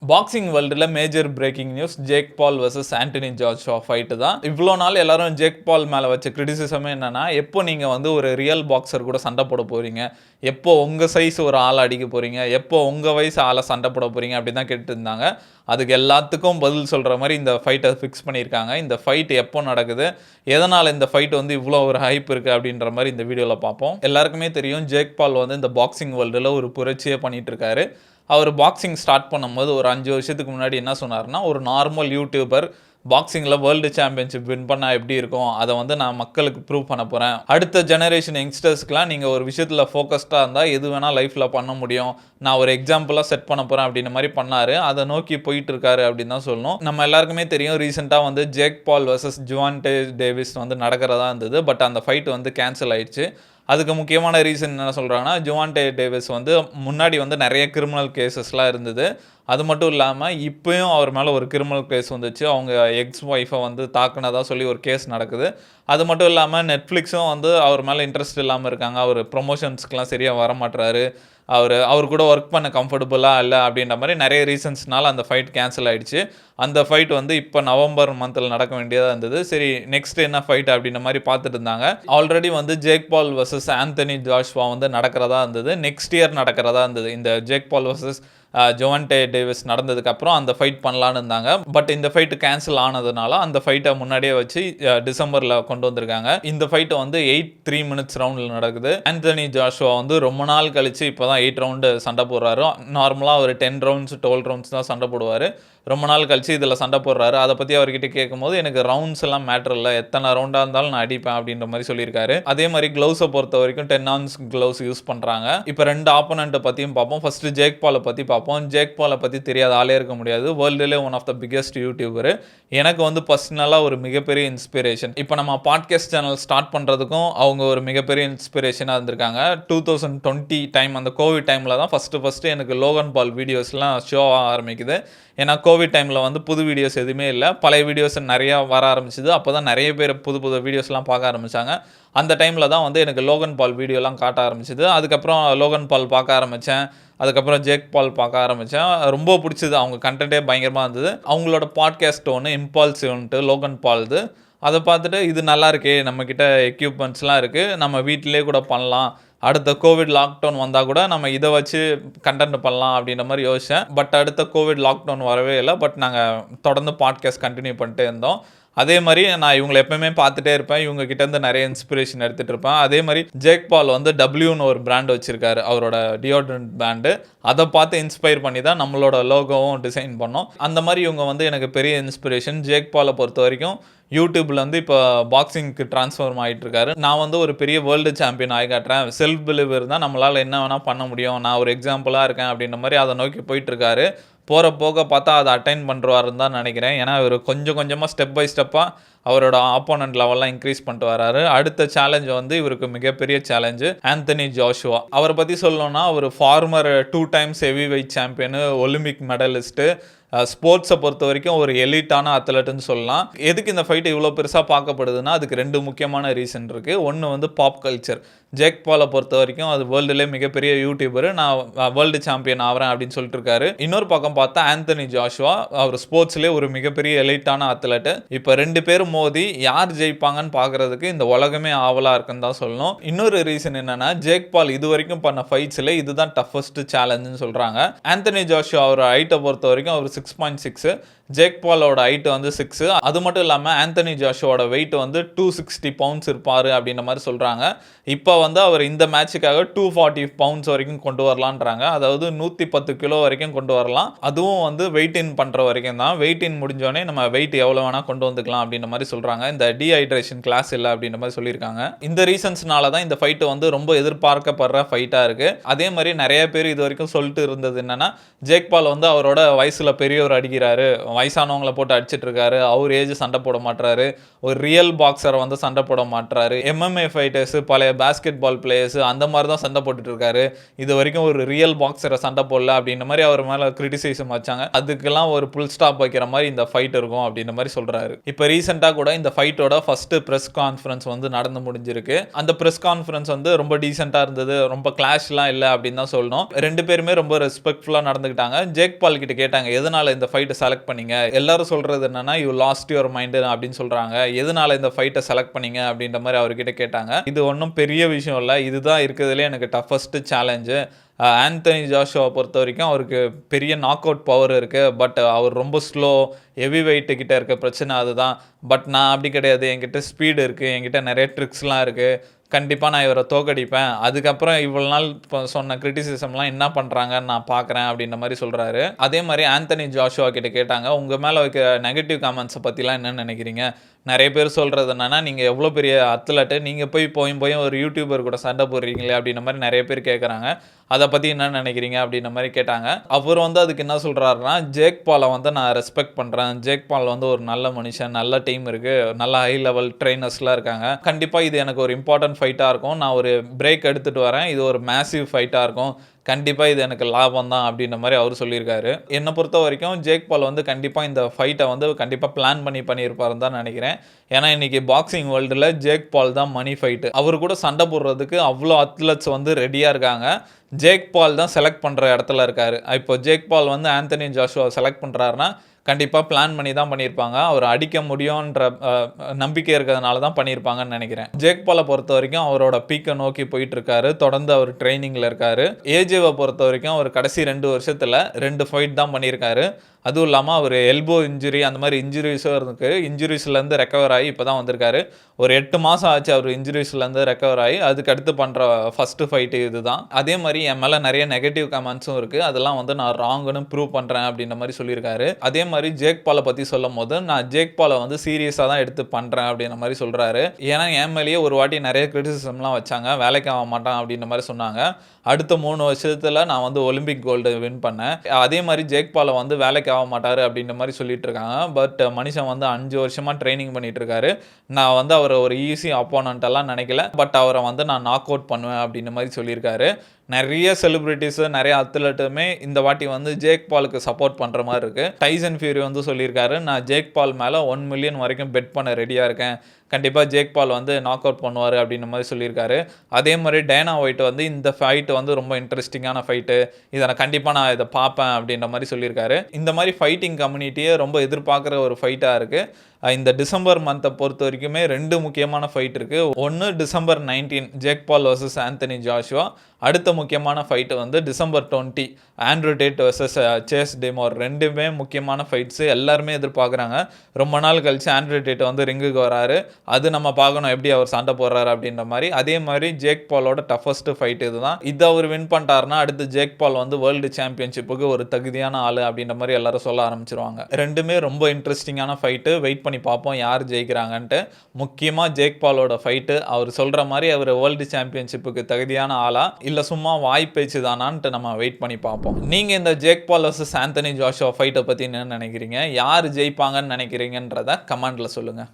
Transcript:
Boxing வேர்ல்டில் major breaking news Jack Paul versus Antony Joshua fight தான். இவ்வளோ நாள் எல்லாரும் ஜேக் பால் மேலே வச்ச கிரிட்டிசிசமே என்னன்னா, எப்போ நீங்கள் வந்து ஒரு ரியல் பாக்ஸர் கூட சண்டை போட போகிறீங்க, எப்போ உங்கள் சைஸ் ஒரு ஆளை அடிக்க போகிறீங்க, எப்போ உங்கள் வயசு ஆளை சண்டை போட போகிறீங்க அப்படி தான் கேட்டு இருந்தாங்க. அதுக்கு எல்லாத்துக்கும் பதில் சொல்கிற மாதிரி இந்த ஃபைட்டை ஃபிக்ஸ் பண்ணியிருக்காங்க. இந்த ஃபைட் எப்போ நடக்குது, எதனால் இந்த ஃபைட் வந்து இவ்வளோ ஒரு ஹைப் இருக்குது அப்படின்ற மாதிரி இந்த வீடியோவில் பார்ப்போம். எல்லாருக்குமே தெரியும் ஜேக் பால் வந்து இந்த பாக்ஸிங் வேர்ல்டில் ஒரு புரட்சியே பண்ணிகிட்டு இருக்காரு. அவர் பாக்ஸிங் ஸ்டார்ட் பண்ணும்போது ஒரு 5 வருஷத்துக்கு முன்னாடி என்ன சொன்னார்னா, ஒரு நார்மல் யூடியூபர் பாக்ஸிங்கில் வேர்ல்டு சாம்பியன்ஷிப் வின் பண்ணால் எப்படி இருக்கும், அதை வந்து நான் மக்களுக்கு ப்ரூவ் பண்ண போகிறேன். அடுத்த ஜெனரேஷன் யங்ஸ்டர்ஸ்க்குலாம் நீங்கள் ஒரு விஷயத்தில் ஃபோக்கஸ்டாக இருந்தால் எது வேணால் லைஃப்பில் பண்ண முடியும், நான் ஒரு எக்ஸாம்பிளாக செட் பண்ண போகிறேன் அப்படின்ற மாதிரி பண்ணார். அதை நோக்கி போயிட்டு இருக்காரு அப்படின்னு தான் சொல்லணும். நம்ம எல்லாருக்குமே தெரியும் ரீசெண்டாக வந்து ஜேக் பால் வர்சஸ் ஜுவான்டே டேவிஸ் வந்து நடக்கிறதா இருந்தது. பட் அந்த ஃபைட் வந்து கேன்சல் ஆயிடுச்சு. அதுக்கு முக்கியமான ரீசன் என்ன சொல்கிறாங்கன்னா, ஜுவான்டே டேவிஸ் வந்து முன்னாடி வந்து நிறைய கிரிமினல் கேசஸ்லாம் இருந்தது. அது மட்டும் இல்லாமல் இப்போயும் அவர் மேலே ஒரு கிரிமினல் கேஸ் வந்துச்சு. அவங்க எக்ஸ் ஒய்ஃபை வந்து தாக்குனதாக சொல்லி ஒரு கேஸ் நடக்குது. அது மட்டும் இல்லாமல் நெட்ஃப்ளிக்ஸும் வந்து அவர் மேலே இன்ட்ரெஸ்ட் இல்லாமல் இருக்காங்க. அவர் ப்ரொமோஷன்ஸ்க்கெலாம் சரியாக வரமாட்டுறாரு. அவர் கூட ஒர்க் பண்ண கம்ஃபர்டபுளாக இல்லை அப்படின்ற மாதிரி நிறைய ரீசன்ஸ்னால அந்த ஃபைட் கேன்சல் ஆகிடுச்சு. அந்த ஃபைட் வந்து இப்போ நவம்பர் மந்தில் நடக்க வேண்டியதாக இருந்தது. சரி, நெக்ஸ்ட் என்ன ஃபைட் அப்படின்ற மாதிரி பார்த்துட்டு இருந்தாங்க. ஆல்ரெடி வந்து Jack Paul versus Antony Joshua வந்து நடக்கிறதா இருந்தது. நெக்ஸ்ட் இயர் நடக்கிறதா இருந்தது. இந்த ஜேக் பால் வர்சஸ் ஜுவான்டே டேவிஸ் நடந்ததுக்கப்புறம் அந்த ஃபைட் பண்ணலான்னு இருந்தாங்க. பட் இந்த ஃபைட்டு கேன்சல் ஆனதுனால அந்த ஃபைட்டை முன்னாடியே வச்சு டிசம்பரில் கொண்டு வந்திருக்காங்க. இந்த ஃபைட்டை வந்து 3 minutes ரவுண்டில் நடக்குது. ஆண்டனி ஜாஷுவா வந்து ரொம்ப நாள் கழிச்சு இப்போ தான் 8 ரவுண்டு சண்டை போடுறாரு. நார்மலாக ஒரு 10 rounds 12 rounds தான் சண்டை போடுவார். ரொம்ப நாள் கழிச்சு இதில் சண்டை போடுறாரு. அதை பற்றி அவர்கிட்ட கேட்கும்போது எனக்கு ரவுண்ட்ஸ் எல்லாம் மேட்டர் இல்லை, எத்தனை ரவுண்டாக இருந்தாலும் நான் அடிப்பேன் அப்படின்ற மாதிரி சொல்லியிருக்காரு. அதே மாதிரி க்ளவுஸை பொறுத்த வரைக்கும் 10 ounce க்ளவுஸ் யூஸ் பண்ணுறாங்க. இப்போ 2 ஆப்போனண்ட்டை பற்றியும் பார்ப்போம். ஃபஸ்ட்டு ஜேக் பாலை பற்றி பார்ப்போம். ஜேக் பாலை பற்றி தெரியாத ஆளே இருக்க முடியாது. வேர்ல்டுலேயே one of the biggest YouTuber. எனக்கு வந்து பர்சனலாக ஒரு மிகப்பெரிய இன்ஸ்பிரேஷன். இப்போ நம்ம பாட்காஸ்ட் சேனல் ஸ்டார்ட் பண்ணுறதுக்கும் அவங்க ஒரு மிகப்பெரிய இன்ஸ்பிரேஷனாக இருந்திருக்காங்க. 2020 டைம், அந்த கோவிட் டைமில் தான் ஃபஸ்ட்டு எனக்கு லோகன் பால் வீடியோஸ்லாம் ஷோ ஆரம்பிக்குது. ஏன்னா கோவிட் டைமில் வந்து புது வீடியோஸ் எதுவுமே இல்லை, பழைய வீடியோஸ் நிறையா வர ஆரம்பிச்சிது. அப்போ தான் நிறைய பேர் புது வீடியோஸ்லாம் பார்க்க ஆரம்பித்தாங்க. அந்த டைமில் தான் வந்து எனக்கு லோகன் பால் வீடியோலாம் காட்ட ஆரம்பிச்சிது. அதுக்கப்புறம் லோகன் பால் பார்க்க ஆரம்பித்தேன். அதுக்கப்புறம் ஜேக் பால் பார்க்க ஆரம்பித்தேன். ரொம்ப பிடிச்சிது. அவங்க கண்டென்ட்டே பயங்கரமாக இருந்தது. அவங்களோட பாட்காஸ்ட் ஒன்று இம்பல்சிவ்ன்ட்டு லோகன் பால்து. அதை பார்த்துட்டு இது நல்லா இருக்கே, நம்மக்கிட்ட எக்யூப்மெண்ட்ஸ்லாம் இருக்குது, நம்ம வீட்டிலே கூட பண்ணலாம், அடுத்த கோவிட் லாக்டவுன் வந்தால் கூட நம்ம இதை வச்சு கண்டென்ட் பண்ணலாம் அப்படின்ற மாதிரி யோசித்தேன். பட் அடுத்த கோவிட் லாக்டவுன் வரவே இல்லை. பட் நாங்கள் தொடர்ந்து பாட்காஸ்ட் கண்டினியூ பண்ணிட்டே இருந்தோம். அதே மாதிரி நான் இவங்களை எப்பவுமே பார்த்துட்டே இருப்பேன். இவங்க கிட்டேருந்து நிறைய இன்ஸ்பிரேஷன் எடுத்துகிட்டு இருப்பேன். அதே மாதிரி ஜேக் பால் வந்து டபிள்யூன்னு ஒரு பிராண்ட் வச்சுருக்காரு, அவரோட டியோட்ரண்ட் பிராண்டு. அதை பார்த்து இன்ஸ்பயர் பண்ணி தான் நம்மளோட லோகோவும் டிசைன் பண்ணோம். அந்த மாதிரி இவங்க வந்து எனக்கு பெரிய இன்ஸ்பிரேஷன். ஜேக் பாலை பொறுத்த வரைக்கும் யூடியூப்பில் வந்து இப்போ பாக்ஸிங்க்கு ட்ரான்ஸ்ஃபார்ம் ஆகிட்டு இருக்காரு. நான் வந்து ஒரு பெரிய வேர்ல்டு சாம்பியன் ஆகி காட்டுறேன், செல்ஃப் பிலீவர் தான், நம்மளால் என்ன வேணால் பண்ண முடியும், நான் ஒரு எக்ஸாம்பிளாக இருக்கேன் அப்படின்ற மாதிரி அதை நோக்கி போயிட்டுருக்காரு. போகிற போக பார்த்தா அதை அட்டைன் பண்ணுறாருன்னு தான் நினைக்கிறேன். ஏன்னா இவர் கொஞ்சம் கொஞ்சமாக ஸ்டெப் பை ஸ்டெப்பாக அவரோட ஆப்போனண்ட் லெவல்லாம் இன்க்ரீஸ் பண்ணிட்டு வராரு. அடுத்த சேலஞ்சு வந்து இவருக்கு மிகப்பெரிய சேலஞ்சு ஆண்டனி ஜாஷுவா. அவரை பற்றி சொல்லணும்னா அவர் former 2 times heavy weight champion, Olympic medallist, ஸ்போர்ட்ஸை பொறுத்த வரைக்கும் ஒரு எலிட்டான அத்லட்டுன்னு சொல்லலாம். எதுக்கு இந்த ஃபைட்டு இவ்வளோ பெருசாக பார்க்கப்படுதுன்னா அதுக்கு 2 முக்கியமான ரீசன் இருக்குது. ஒன்று வந்து பாப் கல்ச்சர். ஜேக் பாலை பொறுத்த வரைக்கும் அது வேர்ல்டுலே மிகப்பெரிய யூடியூபர், நான் வேர்ல்டு சாம்பியன் ஆகிறேன் அப்படின்னு சொல்லிட்டு இருக்காரு. இன்னொரு பக்கம் பார்த்தா ஆண்டனி ஜாஷுவா, அவர் ஸ்போர்ட்ஸ்லேயே ஒரு மிகப்பெரிய எலிட்டான அத்லட்டு. இப்போ 2 பேரும் மோதி யார் ஜெயிப்பாங்கன்னு பார்க்குறதுக்கு இந்த உலகமே ஆவலாக இருக்குன்னு தான் சொல்லணும். இன்னொரு ரீசன் என்னன்னா, ஜேக் பால் இது வரைக்கும் பண்ண ஃபைட்ஸில் இதுதான் டஃபஸ்ட் சேலஞ்சுன்னு சொல்கிறாங்க. ஆண்டனி ஜாஷுவா அவர் ஹைட்டை பொறுத்த வரைக்கும் அவர் 6.6, ஜேக் பாலோட ஹைட்டு வந்து 6. அது மட்டும் இல்லாமல் ஆண்டனி ஜாஷுவோட வெயிட் வந்து 260 pounds இருப்பார் அப்படின்ற மாதிரி சொல்கிறாங்க. இப்போ வந்து அவர் இந்த மேட்சுக்காக 240 pounds வரைக்கும் கொண்டு வரலான்றாங்க. அதாவது 110 கிலோ வரைக்கும் கொண்டு வரலாம். அதுவும் வந்து வெயிட் இன் பண்ணுற வரைக்கும் தான். வெயிட் இன் முடிஞ்சோடனே நம்ம வெயிட் எவ்வளோ வேணால் கொண்டு வந்துக்கலாம் அப்படின்ற மாதிரி சொல்கிறாங்க. இந்த டீஹைட்ரேஷன் கிளாஸ் இல்லை அப்படின்ற மாதிரி சொல்லியிருக்காங்க. இந்த ரீசன்ஸ்னால தான் இந்த ஃபைட்டு வந்து ரொம்ப எதிர்பார்க்கப்படுற ஃபைட்டாக இருக்குது. அதே மாதிரி நிறைய பேர் இது வரைக்கும் சொல்லிட்டு இருந்தது என்னென்னா, ஜேக் பால் வந்து அவரோட வயசில் பெரியவர் அடிக்கிறாரு, வயசானவங்களை போட்டு அடிச்சிட்டு இருக்காரு, அவர் ஏஜ் சண்டை போட மாட்டாரு, ஒரு ரியல் பாக்ஸரை வந்து சண்டை போட மாட்டாரு, எம்எம்ஏ ஃபைட்டர்ஸ், பழைய பேஸ்கெட் பால் பிளேயர்ஸ் அந்த மாதிரி தான் சண்டை போட்டுட்டு இருக்காரு, இது வரைக்கும் ஒரு ரியல் பாக்ஸரை சண்டை போடல அப்படின்ற மாதிரி அவர் மேலே கிரிட்டிசைசம் வச்சாங்க. அதுக்கெல்லாம் ஒரு புல் ஸ்டாப் வைக்கிற மாதிரி இந்த ஃபைட் இருக்கும் அப்படின்ற மாதிரி சொல்றாரு. இப்போ ரீசெண்டாக கூட இந்த ஃபைட்டோட ஃபர்ஸ்ட் ப்ரெஸ் கான்ஃபரன்ஸ் வந்து நடந்து முடிஞ்சிருக்கு. அந்த ப்ரெஸ் கான்ஃபரன்ஸ் வந்து ரொம்ப டீசெண்டாக இருந்தது, ரொம்ப கிளாஷ்லாம் இல்லை அப்படின்னு தான் சொல்லணும். 2 பேருமே ரொம்ப ரெஸ்பெக்ட்ஃபுல்லாக நடந்துக்கிட்டாங்க. ஜேக் பால் கிட்ட கேட்டாங்க, எதனால எதனால இந்த ஃபைட்டை செலக்ட் பண்ணீங்க? எல்லாரும் சொல்றது என்னன்னா, யூ லாஸ்ட் யுவர் மைண்ட் அப்படின்னு சொல்றாங்க. எதனால இந்த ஃபைட்டை செலக்ட் பண்ணீங்க அப்படின்ற மாதிரி அவர்கிட்ட கேட்டாங்க. இது ஒன்றும் பெரிய விஷயம் இல்லை, இதுதான் இருக்கிறதுலே எனக்கு டஃபஸ்ட் சேலஞ்சு. ஆந்தனி ஜாஷுவா பொறுத்த வரைக்கும் அவருக்கு பெரிய நாக் அவுட் பவர் இருக்குது. பட் அவர் ரொம்ப ஸ்லோ, ஹெவி வெயிட்டு கிட்ட இருக்க பிரச்சனை அதுதான். பட் நான் அப்படி கிடையாது, என்கிட்ட ஸ்பீடு இருக்குது, என்கிட்ட நிறைய ட்ரிக்ஸ்லாம் இருக்குது, கண்டிப்பாக நான் இவரை தோக்கடிப்பேன். அதுக்கப்புறம் இவ்வளோ நாள் இப்போ சொன்ன கிரிட்டிசிசம்லாம் என்ன பண்ணுறாங்கன்னு நான் பார்க்குறேன் அப்படின்ற மாதிரி சொல்கிறாரு. அதே மாதிரி ஆந்தனி ஜாஷுவா கிட்ட கேட்டாங்க, உங்கள் மேலே வைக்கிற நெகட்டிவ் கமெண்ட்ஸை பற்றிலாம் என்ன நினைக்கிறீங்க? நிறைய பேர் சொல்கிறது என்னன்னா, நீங்கள் எவ்வளோ பெரிய அத்லட்டு, நீங்கள் போய் ஒரு யூடியூபர் கூட சண்டை போடுறீங்களே அப்படின்ற மாதிரி நிறைய பேர் கேட்குறாங்க. அதை பற்றி என்ன நினைக்கிறீங்க அப்படின்ற மாதிரி கேட்டாங்க. அவர் வந்து அதுக்கு என்ன சொல்கிறாருன்னா, ஜேக் பாலை வந்து நான் ரெஸ்பெக்ட் பண்ணுறேன். ஜேக் பால் வந்து ஒரு நல்ல மனுஷன், நல்ல டீம் இருக்குது, நல்ல ஹை லெவல் ட்ரெயினர்ஸ்லாம் இருக்காங்க. கண்டிப்பாக இது எனக்கு ஒரு இம்பார்ட்டன்ட் ஃபைட்டாக இருக்கும். நான் ஒரு பிரேக் எடுத்துகிட்டு வரேன். இது ஒரு மேசிவ் ஃபைட்டாக இருக்கும். கண்டிப்பாக இது எனக்கு லாபம் தான் அப்படின்ற மாதிரி அவர் சொல்லியிருக்காரு. என்னை பொறுத்த வரைக்கும் ஜேக் பால் வந்து கண்டிப்பாக இந்த ஃபைட்டை வந்து கண்டிப்பாக பிளான் பண்ணியிருப்பாருன்னு தான் நினைக்கிறேன். ஏன்னா இன்றைக்கி பாக்ஸிங் வேர்ல்டில் ஜேக் பால் தான் மணி ஃபைட்டு. அவர் கூட சண்டை போடுறதுக்கு அவ்வளோ அத்லட்ஸ் வந்து ரெடியாக இருக்காங்க. ஜேக் பால் தான் செலக்ட் பண்ணுற இடத்துல இருக்கார். இப்போ ஜேக் பால் வந்து ஆந்தனி ஜாஷுவா செலக்ட் பண்ணுறாருன்னா கண்டிப்பாக பிளான் பண்ணி தான் பண்ணியிருப்பாங்க. அவர் அடிக்க முடியும்ன்ற நம்பிக்கை இருக்கிறதுனால தான் பண்ணியிருப்பாங்கன்னு நினைக்கிறேன். ஜேக் பாலை பொறுத்த வரைக்கும் அவரோட பீக்கை நோக்கி போயிட்டு இருக்காரு. தொடர்ந்து அவர் ட்ரைனிங்கில் இருக்காரு. ஏஜேவை பொறுத்த வரைக்கும் அவர் கடைசி 2 வருஷத்தில் 2 ஃபைட் தான் பண்ணியிருக்காரு. அதுவும் இல்லாமல் அவர் எல்போ இன்ஜுரி அந்த மாதிரி இன்ஜுரிஸும் இருக்குது. இன்ஜுரிஸ்லேருந்து ரெக்கவர் ஆகி இப்போ தான் வந்திருக்காரு. ஒரு 8 மாதம் ஆச்சு அவர் இன்ஜுரிஸ்லேருந்து ரெக்கவர் ஆகி. அதுக்கு அடுத்து பண்ணுற ஃபஸ்ட்டு ஃபைட்டு இது தான். அதே மாதிரி என் மேலே நிறைய நெகட்டிவ் கமெண்ட்ஸும் இருக்குது. அதெல்லாம் வந்து நான் ராங்குன்னு ப்ரூவ் பண்ணுறேன் அப்படின்ற மாதிரி சொல்லியிருக்காரு. அதே மாதிரி ஜேக் பாலை பற்றி சொல்லும் போது, நான் ஜேக் பாலை வந்து சீரியஸாக தான் எடுத்து பண்ணுறேன் அப்படின்ற மாதிரி சொல்கிறாரு. ஏன்னா என் மேலேயே ஒரு வாட்டி நிறைய கிரிட்டிசிசம்லாம் வச்சாங்க, வேலைக்கு ஆக மாட்டான் அப்படின்ற மாதிரி சொன்னாங்க. அடுத்த 3 வருஷத்தில் நான் வந்து ஒலிம்பிக் கோல்டு வின் பண்ணேன். அதே மாதிரி ஜேக் பாலை வந்து வேலைக்கு ஆக மாட்டார் அப்படின்ற மாதிரி சொல்லிட்டு இருக்காங்க. பட் மனுஷன் வந்து 5 வருஷமாக ட்ரைனிங் பண்ணிட்டு இருக்காரு. நான் வந்து அவரை ஒரு ஈஸி அப்போனன்ட் எல்லாம் நினைக்கல. பட் அவரை வந்து நான் நாக் அவுட் பண்ணுவேன் அப்படின்ற மாதிரி சொல்லியிருக்காரு. நிறைய செலிபிரிட்டிஸு, நிறைய அத்லட்டுமே இந்த வாட்டி வந்து ஜேக் பாலுக்கு சப்போர்ட் பண்ணுற மாதிரி இருக்குது. டைசன் ஃபியூரி வந்து சொல்லியிருக்காரு, நான் ஜேக் பால் மேலே 1 மில்லியன் வரைக்கும் பெட் பண்ண ரெடியாக இருக்கேன். கண்டிப்பாக ஜேக் பால் வந்து நாக் அவுட் பண்ணுவார் அப்படின்ற மாதிரி சொல்லியிருக்காரு. அதே மாதிரி டைனா ஒயிட் வந்து இந்த ஃபைட்டு வந்து ரொம்ப இன்ட்ரெஸ்டிங்கான ஃபைட்டு, நான் கண்டிப்பாக இதை பார்ப்பேன் அப்படின்ற மாதிரி சொல்லியிருக்காரு. இந்த மாதிரி ஃபைட்டிங் கம்யூனிட்டியை ரொம்ப எதிர்பார்க்குற ஒரு ஃபைட்டாக இருக்குது. இந்த டிசம்பர் மந்த்தை பொறுத்த வரைக்குமே 2 முக்கியமான ஃபைட் இருக்குது. ஒன்று December 19 Jake Paul versus Anthony Joshua. அடுத்த முக்கியமான ஃபைட்டு வந்து December 20 Andrew Tate versus Chase DeMoor. 2மே முக்கியமான ஃபைட்ஸு, எல்லாருமே எதிர்பார்க்குறாங்க. ரொம்ப நாள் கழிச்சு ஆண்ட்ரூ டேட் வந்து ரிங்குக்கு வராரு. அது நம்ம பார்க்கணும் எப்படி அவர் சண்டை போடுறாரு அப்படின்ற மாதிரி. அதே மாதிரி ஜேக் பாலோட டஃபஸ்ட் ஃபைட் இதுதான். இதை அவர் வின் பண்ணிட்டாருன்னா அடுத்து ஜேக் பால் வந்து வேர்ல்டு சாம்பியன்ஷிப்புக்கு ஒரு தகுதியான ஆள் அப்படின்ற மாதிரி எல்லாரும் சொல்ல ஆரம்பிச்சிருவாங்க. 2மே ரொம்ப இன்ட்ரெஸ்டிங்கான ஃபைட்டு. வெயிட் பண்ணி பார்ப்போம் யார் ஜெயிக்கிறாங்கன்ட்டு. முக்கியமாக ஜேக் பாலோட ஃபைட்டு, அவர் சொல்கிற மாதிரி அவர் வேர்ல்டு சாம்பியன்ஷிப்புக்கு தகுதியான ஆளா இல்லை சும்மா வாய் பேச்சு தானான்ட்டு நம்ம வெயிட் பண்ணி பார்ப்போம். நீங்கள் இந்த Jake Paul versus Anthony Joshua ஃபைட்டை பற்றி என்ன நினைக்கிறீங்க? யார் ஜெயிப்பாங்கன்னு நினைக்கிறீங்கன்றத கமெண்ட்டில் சொல்லுங்கள்.